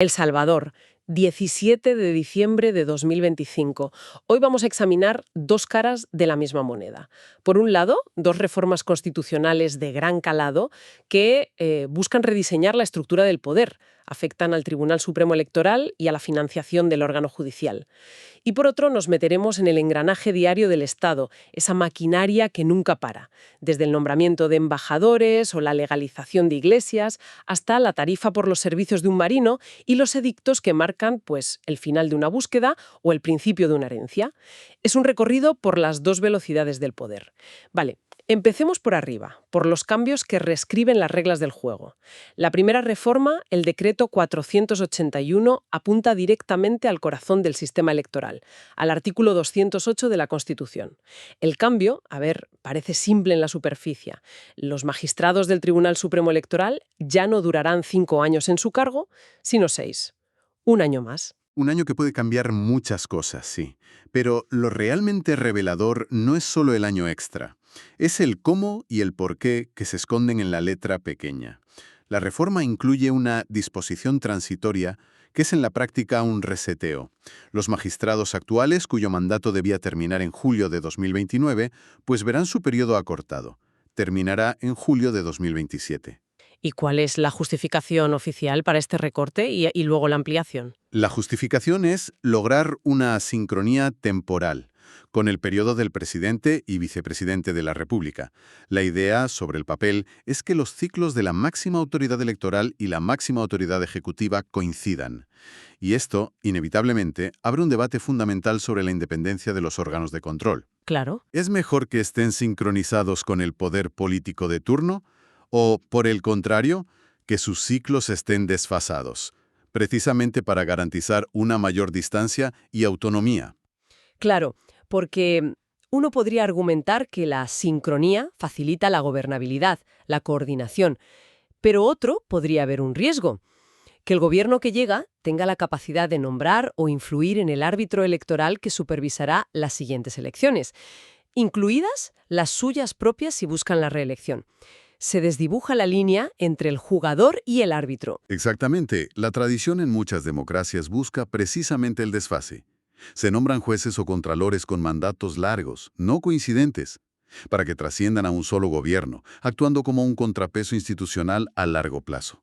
El Salvador, 17 de diciembre de 2025. Hoy vamos a examinar dos caras de la misma moneda. Por un lado, dos reformas constitucionales de gran calado que buscan rediseñar la estructura del poder, afectan al Tribunal Supremo Electoral y a la financiación del órgano judicial. Y por otro, nos meteremos en el engranaje diario del Estado, esa maquinaria que nunca para, desde el nombramiento de embajadores o la legalización de iglesias, hasta la tarifa por los servicios de un marino y los edictos que marcan, pues, el final de una búsqueda o el principio de una herencia. Es un recorrido por las dos velocidades del poder. Vale. Empecemos por arriba, por los cambios que reescriben las reglas del juego. La primera reforma, el decreto 481, apunta directamente al corazón del sistema electoral, al artículo 208 de la Constitución. El cambio, parece simple en la superficie. Los magistrados del Tribunal Supremo Electoral ya no durarán 5 años en su cargo, sino 6. Un año más. Un año que puede cambiar muchas cosas, sí. Pero lo realmente revelador no es solo el año extra. Es el cómo y el por qué que se esconden en la letra pequeña. La reforma incluye una disposición transitoria que es en la práctica un reseteo. Los magistrados actuales, cuyo mandato debía terminar en julio de 2029, pues verán su periodo acortado. Terminará en julio de 2027. ¿Y cuál es la justificación oficial para este recorte y luego la ampliación? La justificación es lograr una sincronía temporal con el periodo del presidente y vicepresidente de la República. La idea, sobre el papel, es que los ciclos de la máxima autoridad electoral y la máxima autoridad ejecutiva coincidan. Y esto, inevitablemente, abre un debate fundamental sobre la independencia de los órganos de control. Claro. ¿Es mejor que estén sincronizados con el poder político de turno? ¿O, por el contrario, que sus ciclos estén desfasados, precisamente para garantizar una mayor distancia y autonomía? Claro, porque uno podría argumentar que la sincronía facilita la gobernabilidad, la coordinación, pero otro podría haber un riesgo, que el gobierno que llega tenga la capacidad de nombrar o influir en el árbitro electoral que supervisará las siguientes elecciones, incluidas las suyas propias si buscan la reelección. Se desdibuja la línea entre el jugador y el árbitro. Exactamente. La tradición en muchas democracias busca precisamente el desfase. Se nombran jueces o contralores con mandatos largos, no coincidentes, para que trasciendan a un solo gobierno, actuando como un contrapeso institucional a largo plazo.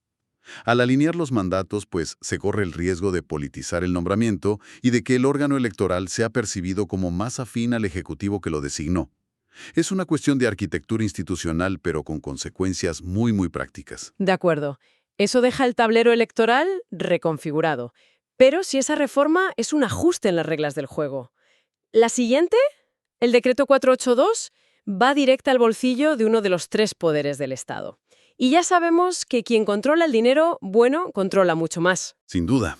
Al alinear los mandatos, pues, se corre el riesgo de politizar el nombramiento y de que el órgano electoral sea percibido como más afín al ejecutivo que lo designó. Es una cuestión de arquitectura institucional, pero con consecuencias muy prácticas. De acuerdo. Eso deja el tablero electoral reconfigurado. Pero si esa reforma es un ajuste en las reglas del juego. La siguiente, el decreto 482, va directa al bolsillo de uno de los 3 poderes del Estado. Y ya sabemos que quien controla el dinero, bueno, controla mucho más. Sin duda.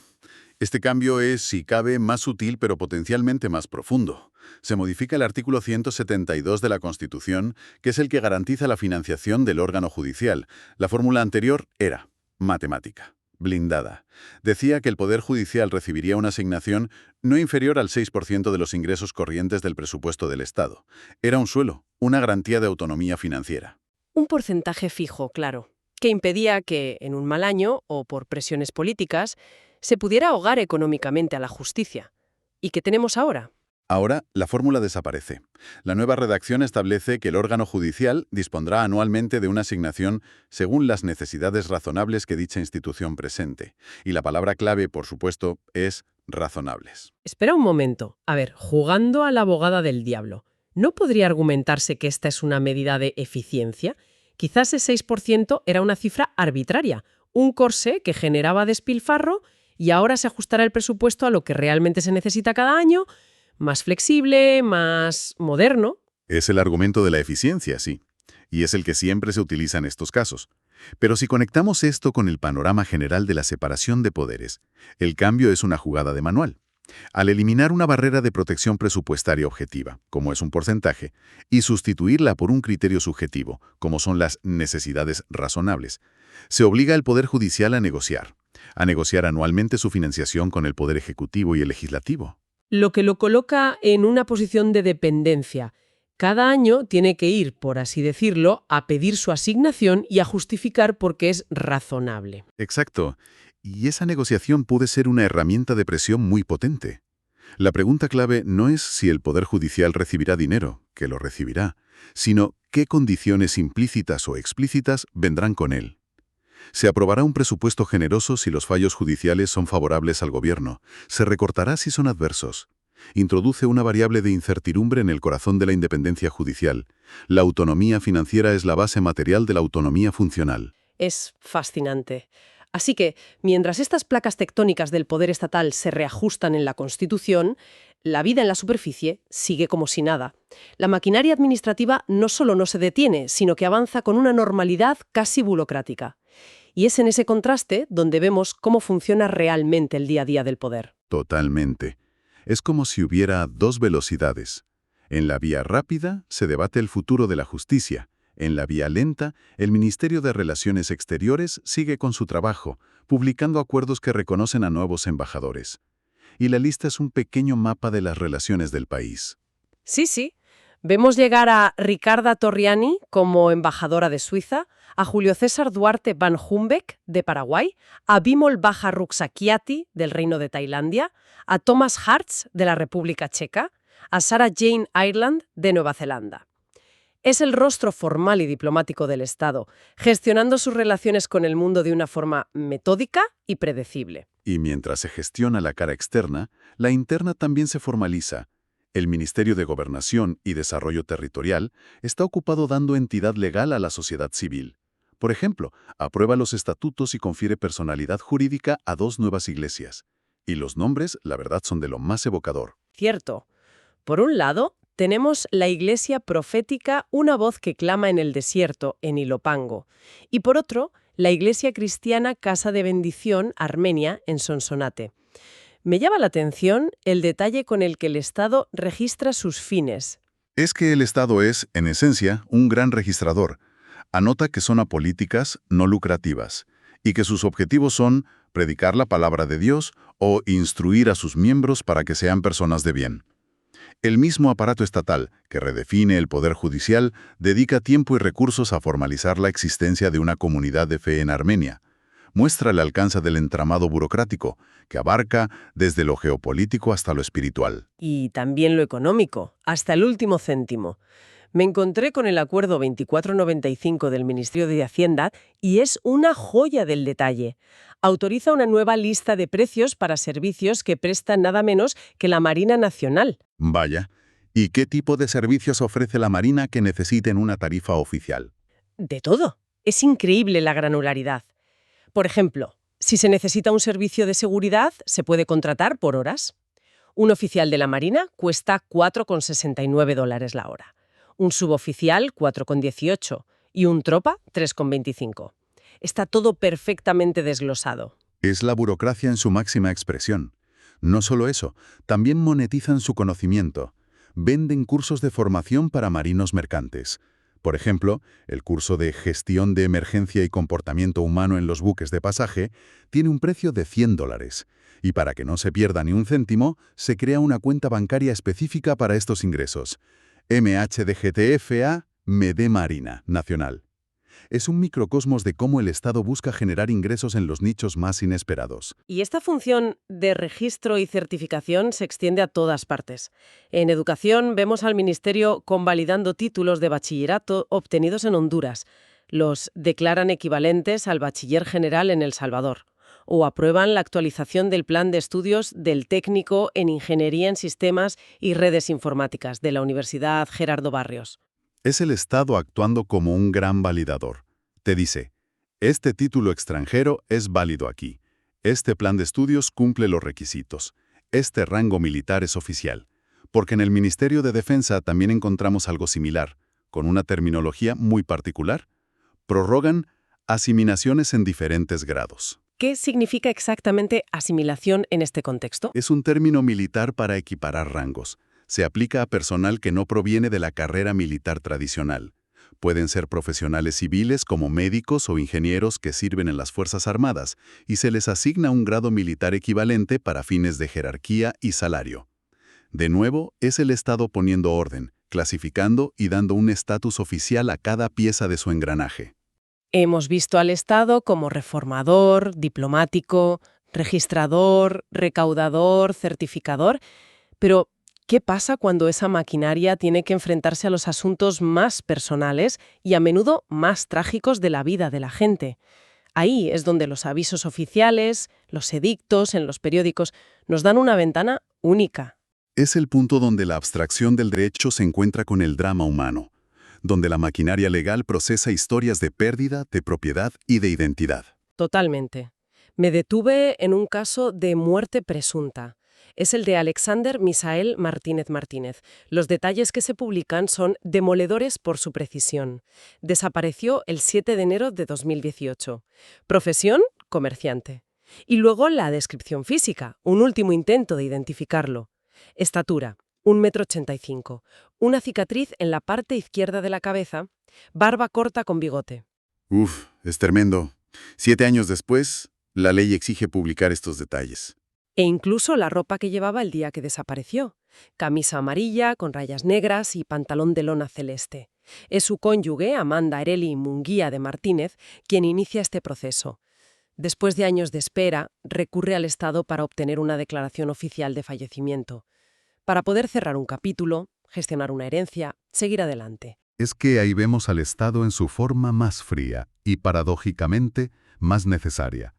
Este cambio es, si cabe, más sutil pero potencialmente más profundo. Se modifica el artículo 172 de la Constitución, que es el que garantiza la financiación del órgano judicial. La fórmula anterior era matemática, blindada. Decía que el Poder Judicial recibiría una asignación no inferior al 6% de los ingresos corrientes del presupuesto del Estado. Era un suelo, una garantía de autonomía financiera. Un porcentaje fijo, claro, que impedía que, en un mal año o por presiones políticas, se pudiera ahogar económicamente a la justicia. ¿Y qué tenemos ahora? Ahora, la fórmula desaparece. La nueva redacción establece que el órgano judicial dispondrá anualmente de una asignación según las necesidades razonables que dicha institución presente. Y la palabra clave, por supuesto, es razonables. Espera un momento. Jugando a la abogada del diablo, ¿no podría argumentarse que esta es una medida de eficiencia? Quizás ese 6% era una cifra arbitraria, un corsé que generaba despilfarro y ahora se ajustará el presupuesto a lo que realmente se necesita cada año, más flexible, más moderno. Es el argumento de la eficiencia, sí, y es el que siempre se utiliza en estos casos. Pero si conectamos esto con el panorama general de la separación de poderes, el cambio es una jugada de manual. Al eliminar una barrera de protección presupuestaria objetiva, como es un porcentaje, y sustituirla por un criterio subjetivo, como son las necesidades razonables, se obliga al Poder Judicial a negociar anualmente su financiación con el Poder Ejecutivo y el Legislativo. Lo que lo coloca en una posición de dependencia. Cada año tiene que ir, por así decirlo, a pedir su asignación y a justificar por qué es razonable. Exacto. Y esa negociación puede ser una herramienta de presión muy potente. La pregunta clave no es si el Poder Judicial recibirá dinero, que lo recibirá, sino qué condiciones implícitas o explícitas vendrán con él. Se aprobará un presupuesto generoso si los fallos judiciales son favorables al gobierno. Se recortará si son adversos. Introduce una variable de incertidumbre en el corazón de la independencia judicial. La autonomía financiera es la base material de la autonomía funcional. Es fascinante. Así que, mientras estas placas tectónicas del poder estatal se reajustan en la Constitución, la vida en la superficie sigue como si nada. La maquinaria administrativa no solo no se detiene, sino que avanza con una normalidad casi burocrática. Y es en ese contraste donde vemos cómo funciona realmente el día a día del poder. Totalmente. Es como si hubiera dos velocidades. En la vía rápida se debate el futuro de la justicia. En la vía lenta, el Ministerio de Relaciones Exteriores sigue con su trabajo, publicando acuerdos que reconocen a nuevos embajadores. Y la lista es un pequeño mapa de las relaciones del país. Sí. Vemos llegar a Ricarda Torriani como embajadora de Suiza, a Julio César Duarte Van Humbeck de Paraguay, a Bimol Baja Ruxakiati del Reino de Tailandia, a Thomas Hartz de la República Checa, a Sarah Jane Ireland de Nueva Zelanda. Es el rostro formal y diplomático del Estado, gestionando sus relaciones con el mundo de una forma metódica y predecible. Y mientras se gestiona la cara externa, la interna también se formaliza. El Ministerio de Gobernación y Desarrollo Territorial está ocupado dando entidad legal a la sociedad civil. Por ejemplo, aprueba los estatutos y confiere personalidad jurídica a 2 nuevas iglesias. Y los nombres, la verdad, son de lo más evocador. Cierto. Por un lado, tenemos la Iglesia Profética, una voz que clama en el desierto, en Ilopango. Y por otro, la Iglesia Cristiana Casa de Bendición, Armenia, en Sonsonate. Me llama la atención el detalle con el que el Estado registra sus fines. Es que el Estado es, en esencia, un gran registrador. Anota que son apolíticas, no lucrativas, y que sus objetivos son predicar la palabra de Dios o instruir a sus miembros para que sean personas de bien. El mismo aparato estatal, que redefine el poder judicial, dedica tiempo y recursos a formalizar la existencia de una comunidad de fe en Armenia. Muestra el alcance del entramado burocrático, que abarca desde lo geopolítico hasta lo espiritual. Y también lo económico, hasta el último céntimo. Me encontré con el Acuerdo 2495 del Ministerio de Hacienda y es una joya del detalle. Autoriza una nueva lista de precios para servicios que presta nada menos que la Marina Nacional. Vaya, ¿y qué tipo de servicios ofrece la Marina que necesiten una tarifa oficial? De todo. Es increíble la granularidad. Por ejemplo, si se necesita un servicio de seguridad, se puede contratar por horas. Un oficial de la Marina cuesta $4,69 la hora. Un suboficial, 4,18, y un tropa, 3,25. Está todo perfectamente desglosado. Es la burocracia en su máxima expresión. No solo eso, también monetizan su conocimiento. Venden cursos de formación para marinos mercantes. Por ejemplo, el curso de Gestión de Emergencia y Comportamiento Humano en los buques de pasaje tiene un precio de $100. Y para que no se pierda ni un céntimo, se crea una cuenta bancaria específica para estos ingresos. MHDGTFA MED Marina Nacional. Es un microcosmos de cómo el Estado busca generar ingresos en los nichos más inesperados. Y esta función de registro y certificación se extiende a todas partes. En educación vemos al Ministerio convalidando títulos de bachillerato obtenidos en Honduras. Los declaran equivalentes al bachiller general en El Salvador. O aprueban la actualización del plan de estudios del técnico en Ingeniería en Sistemas y Redes Informáticas de la Universidad Gerardo Barrios. Es el Estado actuando como un gran validador. Te dice, este título extranjero es válido aquí. Este plan de estudios cumple los requisitos. Este rango militar es oficial. Porque en el Ministerio de Defensa también encontramos algo similar, con una terminología muy particular. Prorrogan asimilaciones en diferentes grados. ¿Qué significa exactamente asimilación en este contexto? Es un término militar para equiparar rangos. Se aplica a personal que no proviene de la carrera militar tradicional. Pueden ser profesionales civiles como médicos o ingenieros que sirven en las Fuerzas Armadas y se les asigna un grado militar equivalente para fines de jerarquía y salario. De nuevo, es el Estado poniendo orden, clasificando y dando un estatus oficial a cada pieza de su engranaje. Hemos visto al Estado como reformador, diplomático, registrador, recaudador, certificador, pero ¿qué pasa cuando esa maquinaria tiene que enfrentarse a los asuntos más personales y a menudo más trágicos de la vida de la gente? Ahí es donde los avisos oficiales, los edictos en los periódicos nos dan una ventana única. Es el punto donde la abstracción del derecho se encuentra con el drama humano, donde la maquinaria legal procesa historias de pérdida, de propiedad y de identidad. Totalmente. Me detuve en un caso de muerte presunta. Es el de Alexander Misael Martínez Martínez. Los detalles que se publican son demoledores por su precisión. Desapareció el 7 de enero de 2018. Profesión, comerciante. Y luego la descripción física, un último intento de identificarlo. Estatura, 1,85 m. Una cicatriz en la parte izquierda de la cabeza, barba corta con bigote. Uf, es tremendo. 7 años después, la ley exige publicar estos detalles. E incluso la ropa que llevaba el día que desapareció. Camisa amarilla con rayas negras y pantalón de lona celeste. Es su cónyuge, Amanda Ereli Munguía de Martínez, quien inicia este proceso. Después de años de espera, recurre al Estado para obtener una declaración oficial de fallecimiento, para poder cerrar un capítulo, gestionar una herencia, seguir adelante. Es que ahí vemos al Estado en su forma más fría y, paradójicamente, más necesaria.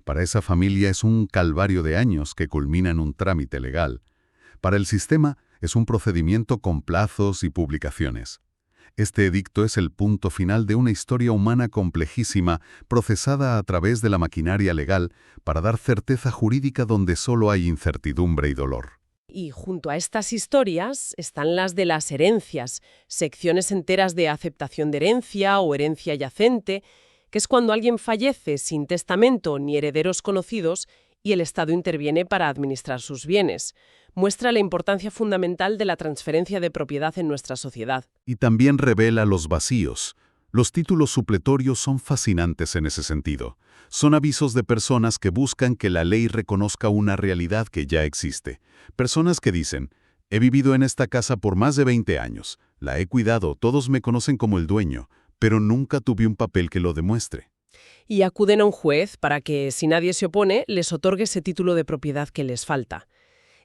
Para esa familia es un calvario de años que culmina en un trámite legal. Para el sistema es un procedimiento con plazos y publicaciones. Este edicto es el punto final de una historia humana complejísima, procesada a través de la maquinaria legal para dar certeza jurídica donde solo hay incertidumbre y dolor. Y junto a estas historias están las de las herencias, secciones enteras de aceptación de herencia o herencia yacente, que es cuando alguien fallece sin testamento ni herederos conocidos y el Estado interviene para administrar sus bienes. Muestra la importancia fundamental de la transferencia de propiedad en nuestra sociedad. Y también revela los vacíos. Los títulos supletorios son fascinantes en ese sentido. Son avisos de personas que buscan que la ley reconozca una realidad que ya existe. Personas que dicen, he vivido en esta casa por más de 20 años, la he cuidado, todos me conocen como el dueño, pero nunca tuve un papel que lo demuestre. Y acuden a un juez para que, si nadie se opone, les otorgue ese título de propiedad que les falta.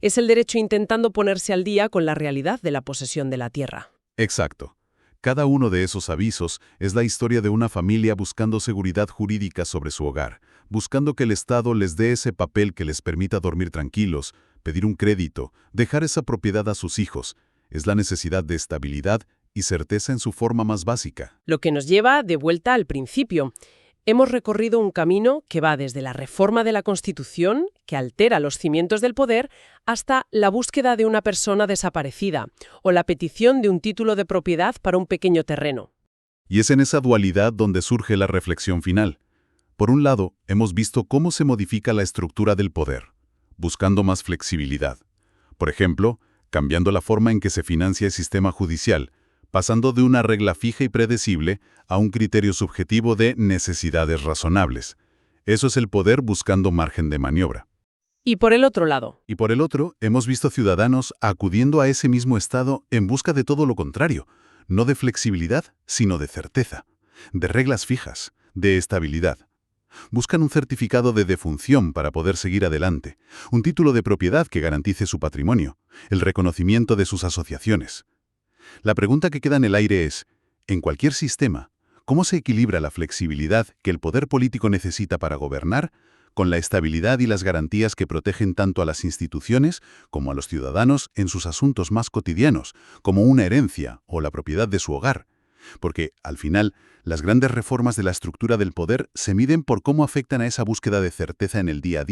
Es el derecho intentando ponerse al día con la realidad de la posesión de la tierra. Exacto. Cada uno de esos avisos es la historia de una familia buscando seguridad jurídica sobre su hogar, buscando que el Estado les dé ese papel que les permita dormir tranquilos, pedir un crédito, dejar esa propiedad a sus hijos. Es la necesidad de estabilidad y certeza en su forma más básica. Lo que nos lleva de vuelta al principio. Hemos recorrido un camino que va desde la reforma de la Constitución, que altera los cimientos del poder, hasta la búsqueda de una persona desaparecida o la petición de un título de propiedad para un pequeño terreno. Y es en esa dualidad donde surge la reflexión final. Por un lado, hemos visto cómo se modifica la estructura del poder, buscando más flexibilidad. Por ejemplo, cambiando la forma en que se financia el sistema judicial, pasando de una regla fija y predecible a un criterio subjetivo de necesidades razonables. Eso es el poder buscando margen de maniobra. Y por el otro lado. Y por el otro, hemos visto ciudadanos acudiendo a ese mismo estado en busca de todo lo contrario, no de flexibilidad, sino de certeza, de reglas fijas, de estabilidad. Buscan un certificado de defunción para poder seguir adelante, un título de propiedad que garantice su patrimonio, el reconocimiento de sus asociaciones. La pregunta que queda en el aire es, en cualquier sistema, ¿cómo se equilibra la flexibilidad que el poder político necesita para gobernar con la estabilidad y las garantías que protegen tanto a las instituciones como a los ciudadanos en sus asuntos más cotidianos, como una herencia o la propiedad de su hogar? Porque, al final, las grandes reformas de la estructura del poder se miden por cómo afectan a esa búsqueda de certeza en el día a día.